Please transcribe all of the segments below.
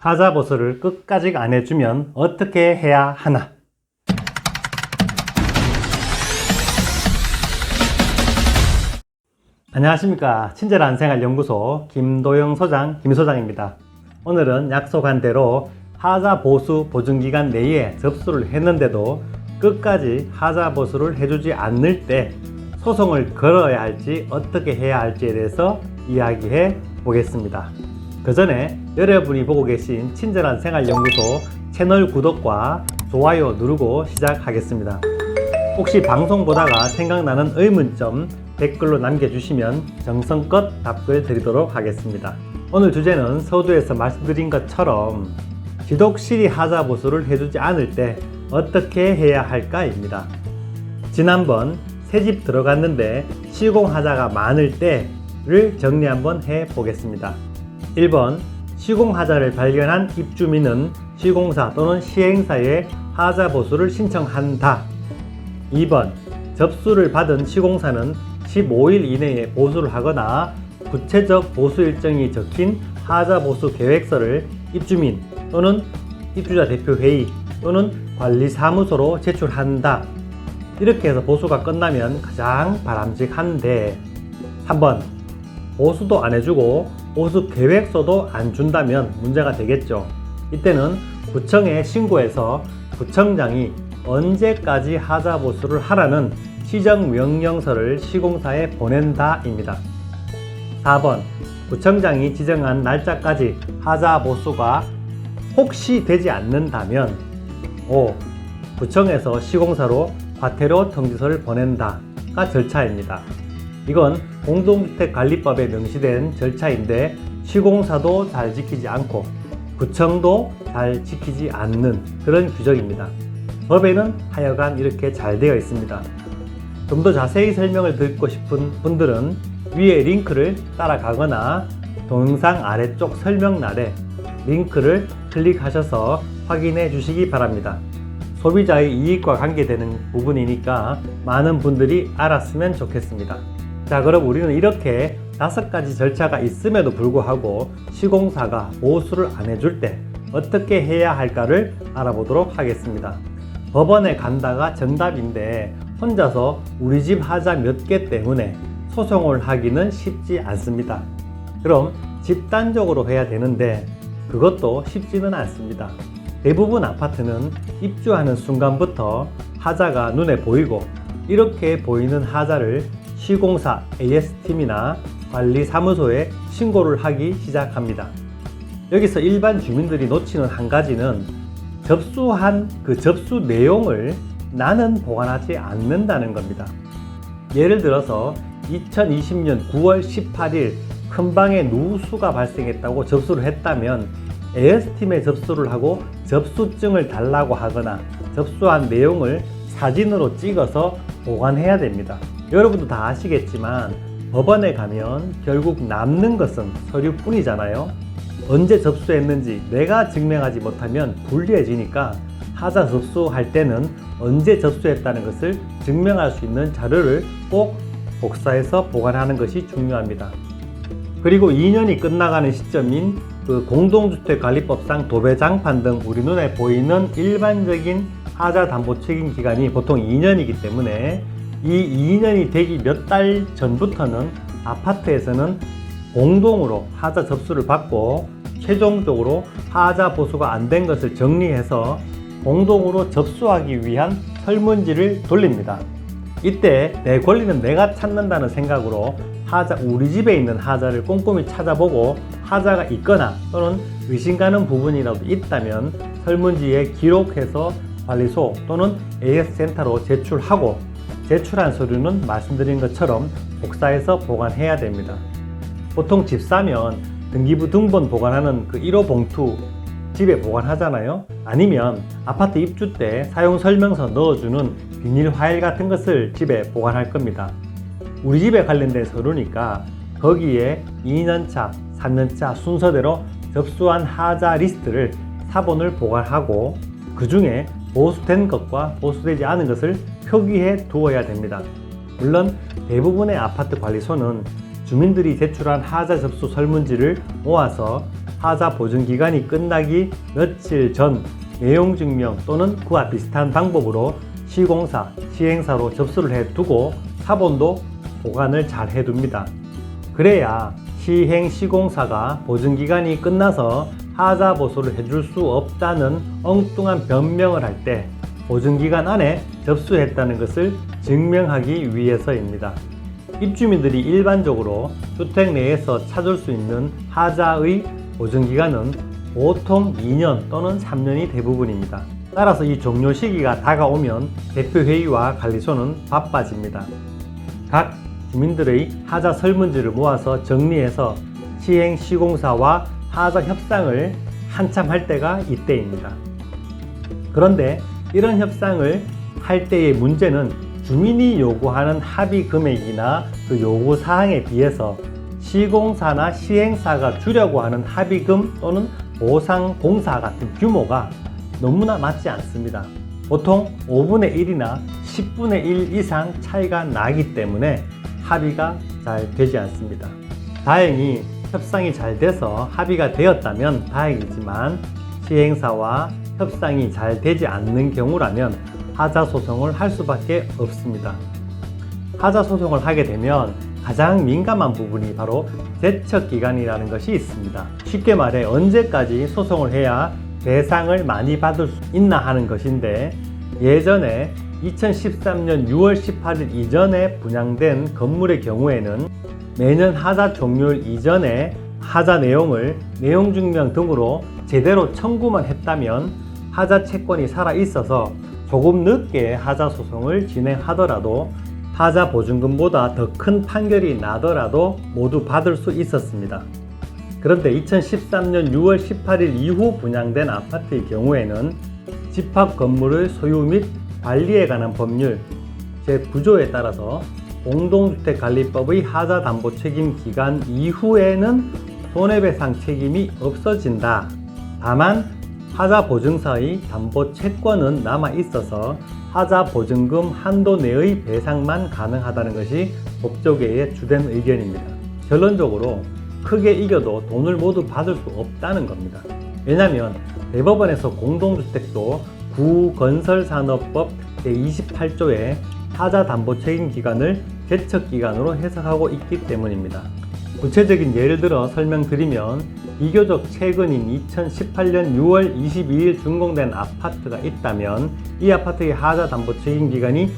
하자 보수를 끝까지 안 해주면 어떻게 해야 하나? 안녕하십니까. 친절한 생활연구소 김도영 소장 김소장입니다. 오늘은 약속한 대로 하자 보수 보증기간 내에 접수를 했는데도 끝까지 하자 보수를 해주지 않을 때 소송을 걸어야 할지 어떻게 해야 할지에 대해서 이야기해 보겠습니다. 그 전에 여러분이 보고 계신 친절한 생활연구소 채널 구독과 좋아요 누르고 시작하겠습니다. 혹시 방송 보다가 생각나는 의문점 댓글로 남겨주시면 정성껏 답글 드리도록 하겠습니다. 오늘 주제는 서두에서 말씀드린 것처럼 지독실이 하자 보수를 해주지 않을 때 어떻게 해야 할까입니다. 지난번 새집 들어갔는데 시공하자가 많을 때를 정리 한번 해 보겠습니다. 1번 시공하자를 발견한 입주민은 시공사 또는 시행사에 하자 보수를 신청한다. 2번 접수를 받은 시공사는 15일 이내에 보수를 하거나 구체적 보수 일정이 적힌 하자 보수 계획서를 입주민 또는 입주자 대표회의 또는 관리사무소로 제출한다. 이렇게 해서 보수가 끝나면 가장 바람직한데, 3번 보수도 안 해주고 보수 계획서도 안 준다면 문제가 되겠죠. 이때는 구청에 신고해서 구청장이 언제까지 하자 보수를 하라는 시정명령서를 시공사에 보낸다 입니다. 4번 구청장이 지정한 날짜까지 하자 보수가 혹시 되지 않는다면 5. 구청에서 시공사로 과태료 통지서를 보낸다가 절차입니다. 이건 공동주택관리법에 명시된 절차인데 시공사도 잘 지키지 않고 구청도 잘 지키지 않는 그런 규정입니다. 법에는 하여간 이렇게 잘 되어 있습니다. 좀 더 자세히 설명을 듣고 싶은 분들은 위에 링크를 따라가거나 동영상 아래쪽 설명란에 링크를 클릭하셔서 확인해 주시기 바랍니다. 소비자의 이익과 관계되는 부분이니까 많은 분들이 알았으면 좋겠습니다. 자, 그럼 우리는 이렇게 5가지 절차가 있음에도 불구하고 시공사가 보수를 안 해줄 때 어떻게 해야 할까를 알아보도록 하겠습니다. 법원에 간다가 정답인데 혼자서 우리 집 하자 몇 개 때문에 소송을 하기는 쉽지 않습니다. 그럼 집단적으로 해야 되는데 그것도 쉽지는 않습니다. 대부분 아파트는 입주하는 순간부터 하자가 눈에 보이고 이렇게 보이는 하자를 시공사 AS팀이나 관리사무소에 신고를 하기 시작합니다. 여기서 일반 주민들이 놓치는 한 가지는 접수한 그 접수 내용을 나는 보관하지 않는다는 겁니다. 예를 들어서 2020년 9월 18일 큰방에 누수가 발생했다고 접수를 했다면 AS팀에 접수를 하고 접수증을 달라고 하거나 접수한 내용을 사진으로 찍어서 보관해야 됩니다. 여러분도 다 아시겠지만 법원에 가면 결국 남는 것은 서류뿐이잖아요. 언제 접수했는지 내가 증명하지 못하면 불리해지니까 하자 접수할 때는 언제 접수했다는 것을 증명할 수 있는 자료를 꼭 복사해서 보관하는 것이 중요합니다. 그리고 2년이 끝나가는 시점인 그 공동주택관리법상 도배장판 등 우리 눈에 보이는 일반적인 하자 담보 책임 기간이 보통 2년이기 때문에 이 2년이 되기 몇 달 전부터는 아파트에서는 공동으로 하자 접수를 받고 최종적으로 하자 보수가 안 된 것을 정리해서 공동으로 접수하기 위한 설문지를 돌립니다. 이때 내 권리는 내가 찾는다는 생각으로 하자, 우리 집에 있는 하자를 꼼꼼히 찾아보고 하자가 있거나 또는 의심가는 부분이라도 있다면 설문지에 기록해서 관리소 또는 AS센터로 제출하고 제출한 서류는 말씀드린 것처럼 복사해서 보관해야 됩니다. 보통 집 사면 등기부 등본 보관하는 그 1호 봉투 집에 보관하잖아요. 아니면 아파트 입주 때 사용 설명서 넣어주는 비닐 파일 같은 것을 집에 보관할 겁니다. 우리 집에 관련된 서류니까 거기에 2년차, 3년차 순서대로 접수한 하자 리스트를 사본을 보관하고 그 중에 보수된 것과 보수되지 않은 것을 표기해 두어야 됩니다. 물론 대부분의 아파트 관리소는 주민들이 제출한 하자 접수 설문지를 모아서 하자 보증기간이 끝나기 며칠 전 내용 증명 또는 그와 비슷한 방법으로 시공사, 시행사로 접수를 해두고 사본도 보관을 잘 해둡니다. 그래야 시행 시공사가 보증기간이 끝나서 하자 보수를 해줄 수 없다는 엉뚱한 변명을 할 때 보증기간 안에 접수했다는 것을 증명하기 위해서입니다. 입주민들이 일반적으로 주택 내에서 찾을 수 있는 하자의 보증기간은 보통 2년 또는 3년이 대부분입니다. 따라서 이 종료 시기가 다가오면 대표회의와 관리소는 바빠집니다. 각 주민들의 하자 설문지를 모아서 정리해서 시행 시공사와 하자 협상을 한참 할 때가 이때입니다. 그런데 이런 협상을 할 때의 문제는 주민이 요구하는 합의 금액이나 그 요구 사항에 비해서 시공사나 시행사가 주려고 하는 합의금 또는 보상 공사 같은 규모가 너무나 맞지 않습니다. 보통 5분의 1이나 10분의 1 이상 차이가 나기 때문에 합의가 잘 되지 않습니다. 다행히 협상이 잘 돼서 합의가 되었다면 다행이지만 시행사와 협상이 잘 되지 않는 경우라면 하자 소송을 할 수밖에 없습니다. 하자 소송을 하게 되면 가장 민감한 부분이 바로 제척기간이라는 것이 있습니다. 쉽게 말해 언제까지 소송을 해야 배상을 많이 받을 수 있나 하는 것인데, 예전에 2013년 6월 18일 이전에 분양된 건물의 경우에는 매년 하자 종료일 이전에 하자 내용을 내용증명 등으로 제대로 청구만 했다면 하자 채권이 살아있어서 조금 늦게 하자 소송을 진행하더라도 하자 보증금보다 더 큰 판결이 나더라도 모두 받을 수 있었습니다. 그런데 2013년 6월 18일 이후 분양된 아파트의 경우에는 집합 건물의 소유 및 관리에 관한 법률 제9조에 따라서 공동주택관리법의 하자 담보 책임 기간 이후에는 손해배상 책임이 없어진다. 다만 하자 보증사의 담보 채권은 남아 있어서 하자 보증금 한도 내의 배상만 가능하다는 것이 법조계의 주된 의견입니다. 결론적으로 크게 이겨도 돈을 모두 받을 수 없다는 겁니다. 왜냐하면 대법원에서 공동주택도 구건설산업법 제28조에 하자 담보 책임 기간을 제척 기간으로 해석하고 있기 때문입니다. 구체적인 예를 들어 설명드리면 비교적 최근인 2018년 6월 22일 준공된 아파트가 있다면 이 아파트의 하자 담보 책임 기간이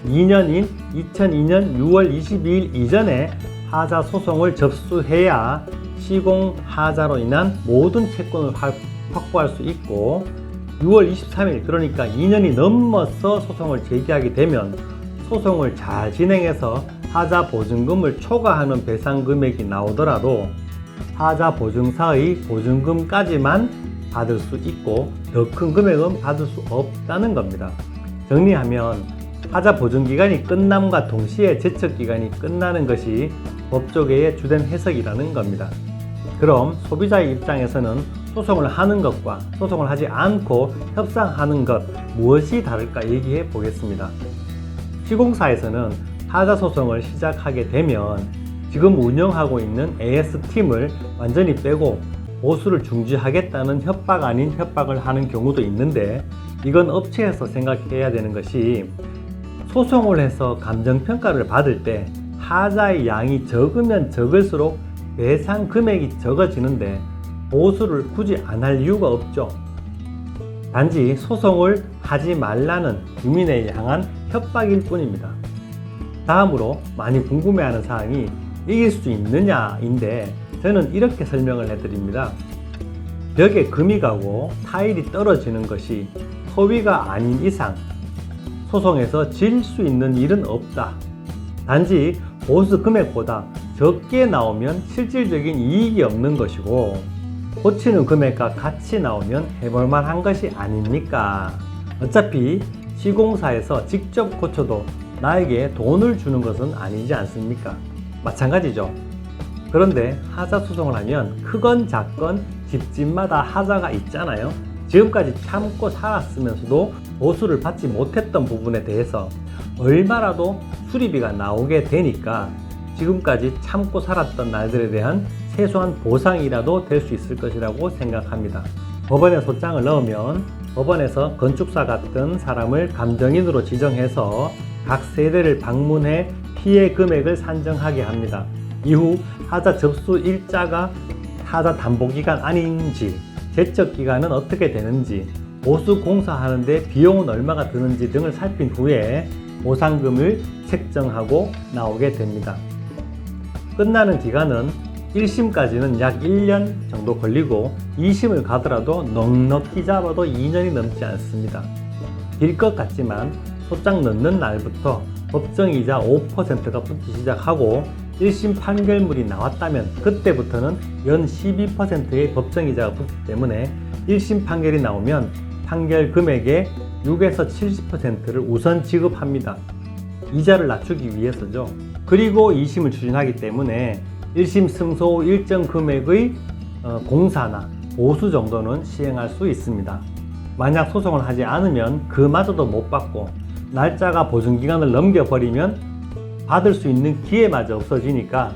2년인 2002년 6월 22일 이전에 하자 소송을 접수해야 시공 하자로 인한 모든 채권을 확보할 수 있고, 6월 23일 그러니까 2년이 넘어서 소송을 제기하게 되면 소송을 잘 진행해서 하자 보증금을 초과하는 배상 금액이 나오더라도 하자 보증사의 보증금까지만 받을 수 있고 더 큰 금액은 받을 수 없다는 겁니다. 정리하면 하자 보증기간이 끝남과 동시에 제척기간이 끝나는 것이 법조계의 주된 해석이라는 겁니다. 그럼 소비자의 입장에서는 소송을 하는 것과 소송을 하지 않고 협상하는 것 무엇이 다를까 얘기해 보겠습니다. 시공사에서는 하자 소송을 시작하게 되면 지금 운영하고 있는 AS팀을 완전히 빼고 보수를 중지하겠다는 협박 아닌 협박을 하는 경우도 있는데, 이건 업체에서 생각해야 되는 것이 소송을 해서 감정평가를 받을 때 하자의 양이 적으면 적을수록 배상 금액이 적어지는데 보수를 굳이 안 할 이유가 없죠. 단지 소송을 하지 말라는 주민에 향한 협박일 뿐입니다. 다음으로 많이 궁금해하는 사항이 이길 수 있느냐인데, 저는 이렇게 설명을 해드립니다. 벽에 금이 가고 타일이 떨어지는 것이 허위가 아닌 이상 소송에서 질 수 있는 일은 없다. 단지 보수 금액보다 적게 나오면 실질적인 이익이 없는 것이고, 고치는 금액과 같이 나오면 해볼만 한 것이 아닙니까? 어차피 시공사에서 직접 고쳐도 나에게 돈을 주는 것은 아니지 않습니까? 마찬가지죠. 그런데 하자 소송을 하면 크건 작건 집집마다 하자가 있잖아요. 지금까지 참고 살았으면서도 보수를 받지 못했던 부분에 대해서 얼마라도 수리비가 나오게 되니까 지금까지 참고 살았던 날들에 대한 최소한 보상이라도 될 수 있을 것이라고 생각합니다. 법원에 소장을 넣으면 법원에서 건축사 같은 사람을 감정인으로 지정해서 각 세대를 방문해 피해 금액을 산정하게 합니다. 이후 하자 접수 일자가 하자 담보기간 아닌지, 제척기간은 어떻게 되는지, 보수 공사하는데 비용은 얼마가 드는지 등을 살핀 후에 보상금을 책정하고 나오게 됩니다. 끝나는 기간은 1심까지는 약 1년 정도 걸리고 2심을 가더라도 넉넉히 잡아도 2년이 넘지 않습니다. 길 것 같지만 소장 넣는 날부터 법정이자 5%가 붙기 시작하고 1심 판결물이 나왔다면 그때부터는 연 12%의 법정이자가 붙기 때문에 1심 판결이 나오면 판결 금액의 6에서 70%를 우선 지급합니다. 이자를 낮추기 위해서죠. 그리고 2심을 추진하기 때문에 1심 승소 일정 금액의 공사나 보수 정도는 시행할 수 있습니다. 만약 소송을 하지 않으면 그마저도 못 받고 날짜가 보증기간을 넘겨버리면 받을 수 있는 기회마저 없어지니까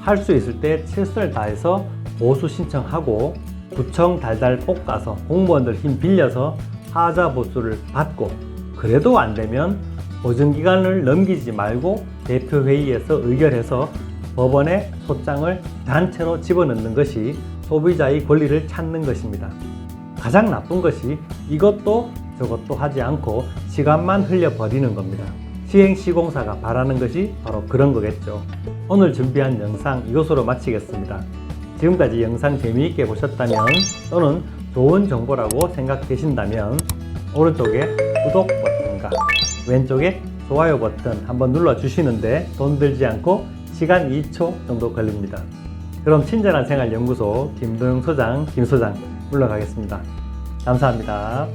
할 수 있을 때 최선을 다해서 보수 신청하고 구청 달달 볶아서 공무원들 힘 빌려서 하자 보수를 받고, 그래도 안 되면 보증기간을 넘기지 말고 대표회의에서 의결해서 법원에 소장을 단체로 집어넣는 것이 소비자의 권리를 찾는 것입니다. 가장 나쁜 것이 이것도 저것도 하지 않고 시간만 흘려버리는 겁니다. 시행시공사가 바라는 것이 바로 그런 거겠죠. 오늘 준비한 영상 이것으로 마치겠습니다. 지금까지 영상 재미있게 보셨다면 또는 좋은 정보라고 생각되신다면 오른쪽에 구독 버튼과 왼쪽에 좋아요 버튼 한번 눌러주시는데 돈 들지 않고 시간 2초 정도 걸립니다. 그럼 친절한 생활 연구소 김도영 소장, 김 소장 물러가겠습니다. 감사합니다.